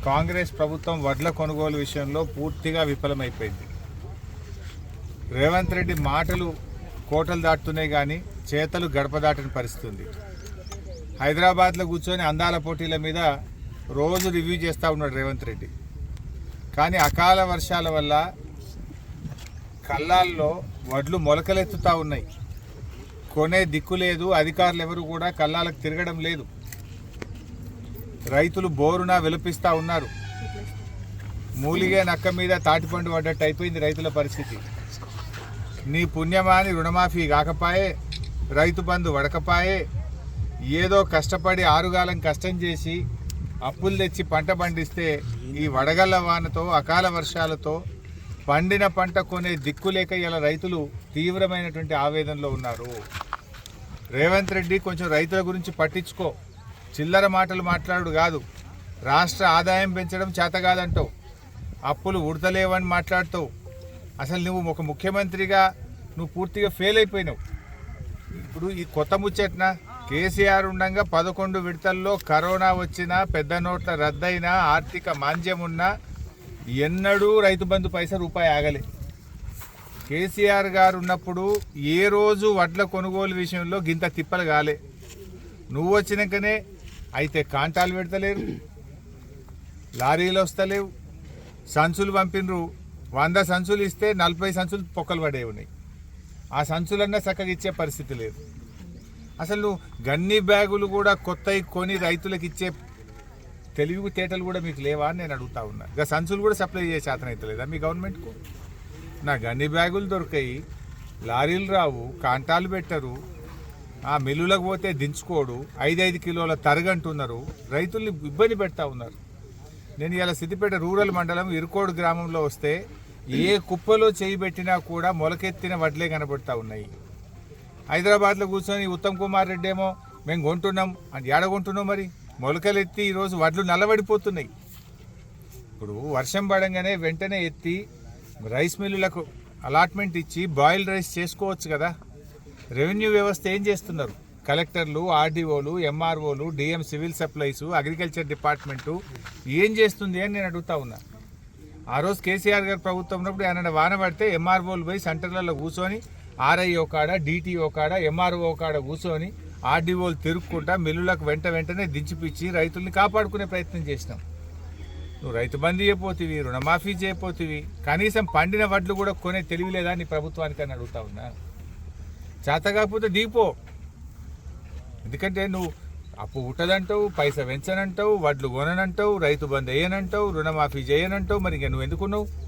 కాంగ్రెస్ ప్రభుత్వం వడ్ల కొనుగోలు విషయంలో పూర్తిగా విఫలమైపోయింది. రేవంత్ రెడ్డి మాటలు కోటలు దాటుతున్నాయి కానీ చేతలు గడప దాటని పరిస్థితి ఉంది. హైదరాబాద్లో కూర్చొని అందాల పోటీల మీద రోజు రివ్యూ చేస్తూ ఉన్నాడు రేవంత్ రెడ్డి. కానీ అకాల వర్షాల వల్ల కల్లాల్లో వడ్లు మొలకలెత్తుతూ ఉన్నాయి. కొనే దిక్కు లేదు. అధికారులు ఎవరు కూడా కల్లాలకు తిరగడం లేదు. రైతులు బోరున విలపిస్తూ ఉన్నారు. మూలిగే నక్క మీద తాటిపండు పడ్డట్టు అయిపోయింది రైతుల పరిస్థితి. నీ పుణ్యమాని రుణమాఫీ కాకపాయే, రైతు బంధు వడకపాయే, ఏదో కష్టపడి ఆరుగాలం కష్టం చేసి అప్పులు తెచ్చి పంట పండిస్తే ఈ వడగళ్ల వానతో అకాల వర్షాలతో పండిన పంట కొనే దిక్కులేక ఇలా రైతులు తీవ్రమైనటువంటి ఆవేదనలో ఉన్నారు. రేవంత్ రెడ్డి కొంచెం రైతుల గురించి పట్టించుకో. చిల్లర మాటలు మాట్లాడు కాదు. రాష్ట్ర ఆదాయం పెంచడం చేత కాదంటావు, అప్పులు ఉడతలేవని మాట్లాడుతావు. అసలు నువ్వు ఒక ముఖ్యమంత్రిగా నువ్వు పూర్తిగా ఫెయిల్ అయిపోయినావు. ఇప్పుడు ఈ కొత్త ముచ్చట్న కేసీఆర్ ఉండగా 11 విడతల్లో కరోనా వచ్చినా, పెద్ద నోట్ల రద్దయినా, ఆర్థిక మాంద్యం ఉన్నా ఎన్నడూ రైతు బంధు పైసా రూపాయి ఆగలే. కేసీఆర్ గారు ఉన్నప్పుడు ఏ రోజు వడ్ల కొనుగోలు విషయంలో గింత తిప్పలు కాలే. నువ్వు వచ్చినాకనే అయితే కాంటాలు పెడతలేరు, లారీలు వస్తలేవు, సంచులు పంపినరు. 100 సంచులు ఇస్తే 40 సంచులు పొక్కలు పడే ఉన్నాయి. ఆ సంచులన్నా చక్కగా ఇచ్చే పరిస్థితి లేదు. అసలు నువ్వు గన్ని బ్యాగులు కూడా కొత్తవి కొని రైతులకు ఇచ్చే తెలివి తేటలు కూడా మీకు లేవా అని నేను అడుగుతా ఉన్నా. ఇక సంచులు కూడా సప్లై చేసే చేతన అవుతలేదా మీ గవర్నమెంట్కు? నా గన్ని బ్యాగులు దొరికాయి, లారీలు రావు, కాంటాలు పెట్టరు, ఆ మిల్లులకు పోతే దించుకోడు, 5 కిలోల తరగంటున్నారు, రైతుల్ని ఇబ్బంది పెడతా ఉన్నారు. నేను ఇలా సిద్దిపేట రూరల్ మండలం ఇరుకోడు గ్రామంలో వస్తే ఏ కుప్పలో చేయి పెట్టినా కూడా మొలకెత్తిన వడ్లే కనబడతా ఉన్నాయి. హైదరాబాద్లో కూర్చొని ఉత్తమ్ కుమార్ రెడ్డి ఏమో మేము కొంటున్నాం అని ఏడగొంటున్నాం. మరి మొలకలెత్తి ఈరోజు వడ్లు నల్లబడిపోతున్నాయి. ఇప్పుడు వర్షం పడంగానే వెంటనే ఎత్తి రైస్ మిల్లులకు అలాట్మెంట్ ఇచ్చి బాయిల్ రైస్ చేసుకోవచ్చు కదా. రెవెన్యూ వ్యవస్థ ఏం చేస్తున్నారు? కలెక్టర్లు, ఆర్డీఓలు, ఎంఆర్ఓలు, DM civil supplies, agriculture department ఏం చేస్తుంది అని నేను అడుగుతా ఉన్నా. ఆ రోజు కేసీఆర్ గారు ప్రభుత్వం ఉన్నప్పుడు ఆయన వాన పడితే ఎంఆర్ఓలు పోయి సెంటర్లలో కూర్చొని ఆర్ఐఓ కాడ, డిటిఓ కాడ, ఎంఆర్ఓ కాడ కూర్చొని ఆర్డీఓలు తిరుక్కుంటా మిల్లులకు వెంటనే దించిపిచ్చి రైతుల్ని కాపాడుకునే ప్రయత్నం చేసినాం. నువ్వు రైతు బంధు చేయపోతివి, రుణమాఫీ చేయపోతివి, కనీసం పండిన వడ్లు కూడా కొనే తెలివి లేదా నీ ప్రభుత్వానికి అని అడుగుతా ఉన్నా. చేత కాకపోతే దీపో. ఎందుకంటే నువ్వు అప్పు ఉట్టదంటావు, పైసా పెంచనంటావు, వడ్లు కొననంటావు, రైతు బంధు వేయనంటావు, రుణమాఫీ చేయనంటావు. మరి ఇంకా నువ్వు ఎందుకున్నావు?